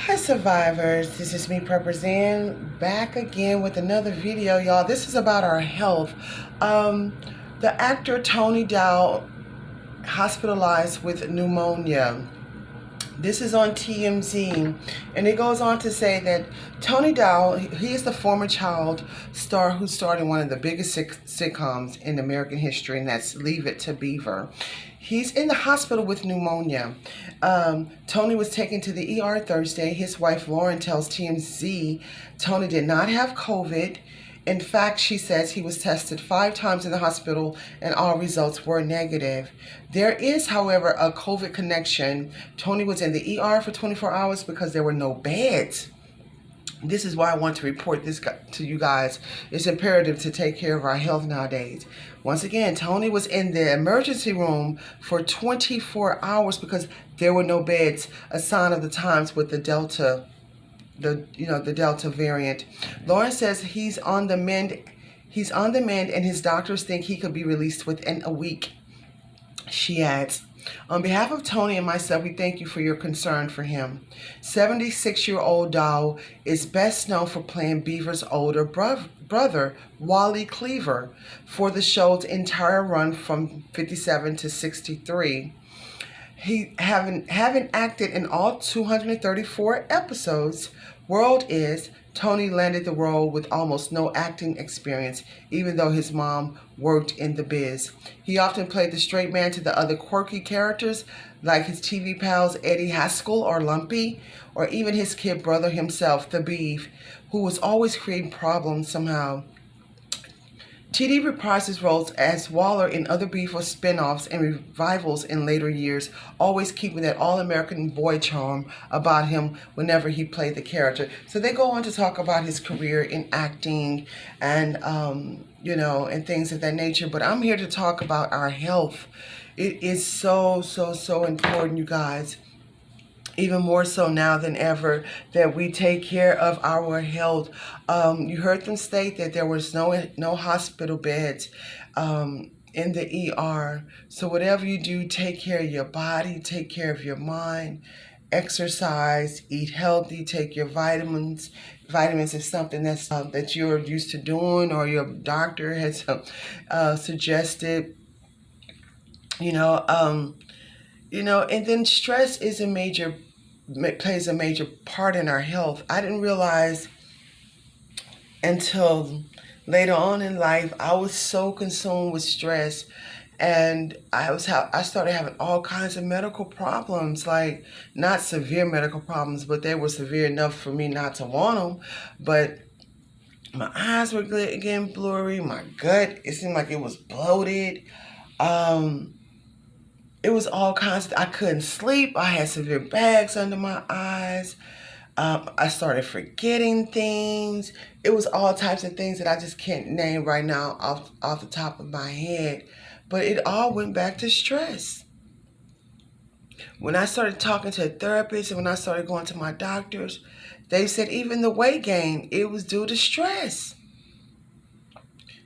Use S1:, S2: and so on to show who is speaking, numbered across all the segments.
S1: Hi survivors, this is me Purpose back again with another video, y'all. This is about our health. The actor Tony Dow hospitalized with pneumonia. This is on TMZ, and it goes on to say that Tony Dow, he is the former child star who starred in one of the biggest sitcoms in American history, and that's Leave It to Beaver. He's in the hospital with pneumonia. Tony was taken to the ER Thursday. His wife Lauren tells TMZ Tony did not have COVID. In fact, she says he was tested 5 times in the hospital and all results were negative. There is, however, a COVID connection. Tony was in the ER for 24 hours because there were no beds. This is why I want to report this to you guys. It's imperative to take care of our health nowadays. Once again, Tony was in the emergency room for 24 hours because there were no beds, a sign of the times with the Delta variant. Lauren says he's on the mend. He's on the mend, and his doctors think he could be released within a week. She adds, on behalf of Tony and myself, we thank you for your concern for him. 76-year-old Dow is best known for playing Beaver's older brother, Wally Cleaver, for the show's entire run from 57 to 63. He having acted in all 234 episodes. World is Tony landed the role with almost no acting experience, even though his mom worked in the biz. He often played the straight man to the other quirky characters, like his TV pals Eddie Haskell or Lumpy, or even his kid brother himself, the Beef, who was always creating problems somehow. TD reprised his roles as Waller in other Beaver spin-offs and revivals in later years, always keeping that all-American boy charm about him whenever he played the character. So they go on to talk about his career in acting and, and things of that nature. But I'm here to talk about our health. It is so important, you guys. Even more so now than ever, that we take care of our health. You heard them state that there was no hospital beds in the ER. So whatever you do, take care of your body, take care of your mind, exercise, eat healthy, take your vitamins. Vitamins is something that's that you're used to doing, or your doctor has suggested. And then stress plays a major part in our health. I didn't realize until later on in life, I was so consumed with stress, and I started having all kinds of medical problems, like not severe medical problems, but they were severe enough for me not to want them. But my eyes were getting blurry, my gut, it seemed like it was bloated. It was all kinds I couldn't sleep. I had severe bags under my eyes. I started forgetting things. It was all types of things that I just can't name right now off the top of my head. But it all went back to stress. When I started talking to a therapist and when I started going to my doctors, they said even the weight gain, it was due to stress.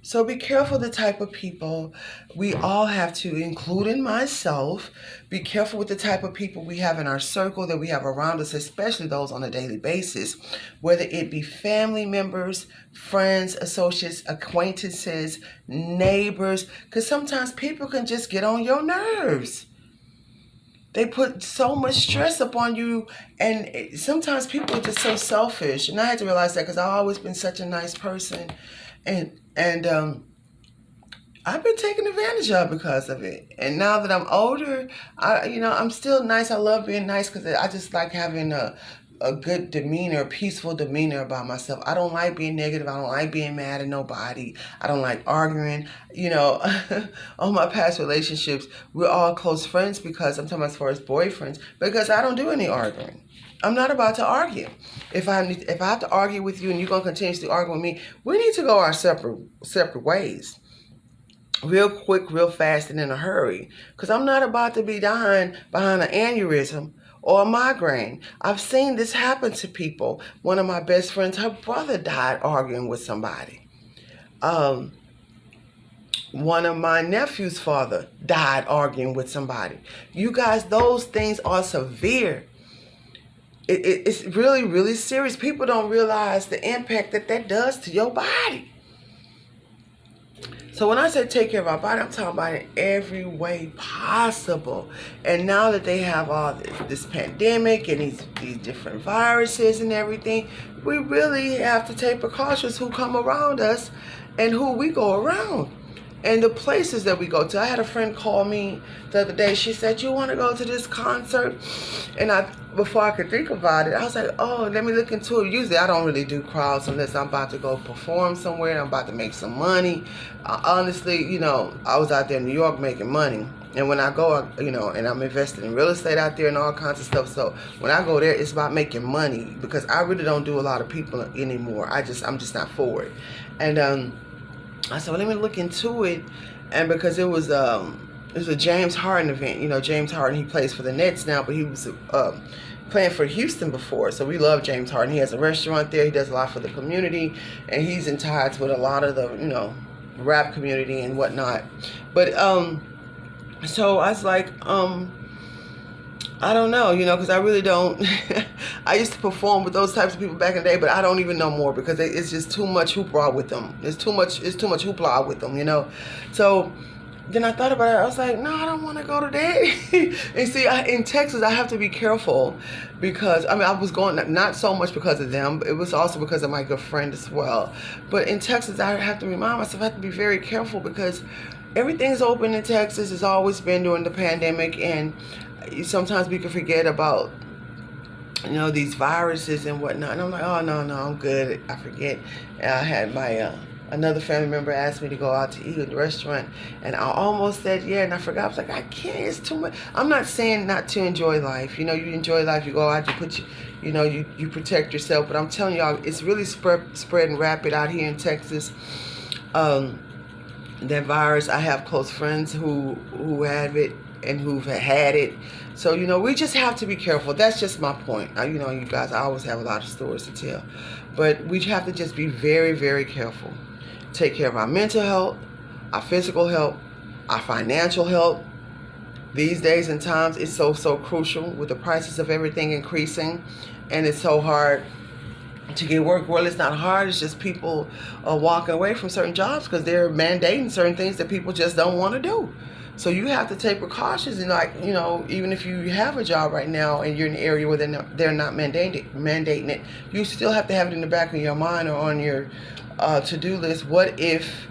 S1: So be careful the type of people we all have to, including myself. Be careful with the type of people we have in our circle, that we have around us, especially those on a daily basis, whether it be family members, friends, associates, acquaintances, neighbors, because sometimes people can just get on your nerves. They put so much stress upon you, and sometimes people are just so selfish. And I had to realize that because I've always been such a nice person. And I've been taken advantage of because of it. And now that I'm older, I'm still nice. I love being nice because I just like having a good demeanor, a peaceful demeanor about myself. I don't like being negative. I don't like being mad at nobody. I don't like arguing. All my past relationships, we're all close friends because I'm talking about as far as boyfriends, because I don't do any arguing. I'm not about to argue. If I have to argue with you and you're going to continuously argue with me, we need to go our separate ways. Real quick, real fast, and in a hurry. Because I'm not about to be dying behind an aneurysm or a migraine. I've seen this happen to people. One of my best friends, her brother died arguing with somebody. One of my nephew's father died arguing with somebody. You guys, those things are severe. it's really, really serious. People don't realize the impact that does to your body. So when I say take care of our body, I'm talking about in every way possible. And now that they have all this pandemic and these different viruses and everything, we really have to take precautions who come around us and who we go around. And the places that we go to. I had a friend call me the other day. She said, "You want to go to this concert?" And before I could think about it, I was like, "Oh, let me look into it." Usually I don't really do crowds unless I'm about to go perform somewhere. I'm about to make some money. Honestly, I was out there in New York making money. And when I go, and I'm invested in real estate out there and all kinds of stuff. So when I go there, it's about making money because I really don't do a lot of people anymore. I'm just not for it. And I said, well, let me look into it. And because it was a James Harden event. James Harden, he plays for the Nets now, but he was playing for Houston before. So we love James Harden. He has a restaurant there. He does a lot for the community. And he's in ties with a lot of the, rap community and whatnot. But so I was like, I don't know, because I really don't. I used to perform with those types of people back in the day, but I don't even know more because it's just too much hoopla with them. It's too much hoopla with them, So then I thought about it. I was like, no, I don't want to go to that. And see, in Texas, I have to be careful because, I was going, not so much because of them, but it was also because of my good friend as well. But in Texas, I have to remind myself, I have to be very careful because everything's open in Texas. It's always been during the pandemic, and sometimes we can forget about, these viruses and whatnot. And I'm like, oh, no, I'm good. I forget. And I had my, another family member asked me to go out to eat at the restaurant. And I almost said, yeah, and I forgot. I was like, I can't. It's too much. I'm not saying not to enjoy life. You enjoy life. You go out, you put you protect yourself. But I'm telling y'all, it's really spreading rapid out here in Texas. That virus, I have close friends who have it and who've had it. So, we just have to be careful. That's just my point. You guys, I always have a lot of stories to tell. But we have to just be very, very careful. Take care of our mental health, our physical health, our financial health. These days and times, it's so crucial with the prices of everything increasing. And it's so hard to get work. Well, it's not hard. It's just people are walking away from certain jobs because they're mandating certain things that people just don't want to do. So you have to take precautions, and even if you have a job right now and you're in an area where they're not mandating it, you still have to have it in the back of your mind or on your to-do list. What if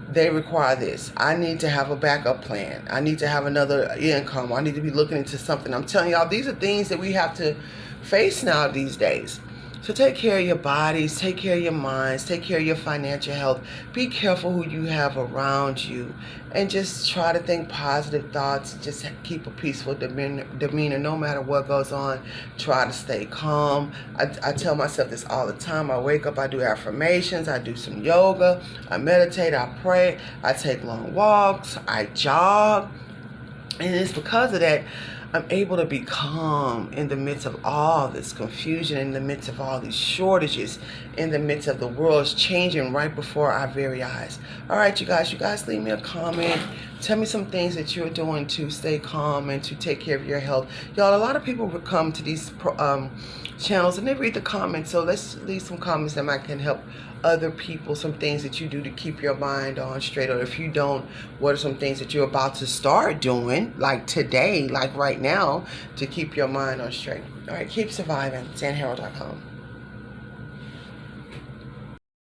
S1: they require this? I need to have a backup plan. I need to have another income. I need to be looking into something. I'm telling y'all, these are things that we have to face now these days. So take care of your bodies, take care of your minds, take care of your financial health. Be careful who you have around you, and just try to think positive thoughts. Just keep a peaceful demeanor no matter what goes on. Try to stay calm. I tell myself this all the time. I wake up, I do affirmations, I do some yoga, I meditate, I pray, I take long walks, I jog. And it's because of that I'm able to be calm in the midst of all this confusion, in the midst of all these shortages, in the midst of the world's changing right before our very eyes. All right, you guys leave me a comment. Tell me some things that you're doing to stay calm and to take care of your health. Y'all, a lot of people would come to these channels and they read the comments. So let's leave some comments that might can help other people, some things that you do to keep your mind on straight. Or if you don't, what are some things that you're about to start doing, like today, like right now, to keep your mind on straight. All right, keep surviving. SanHerald.com.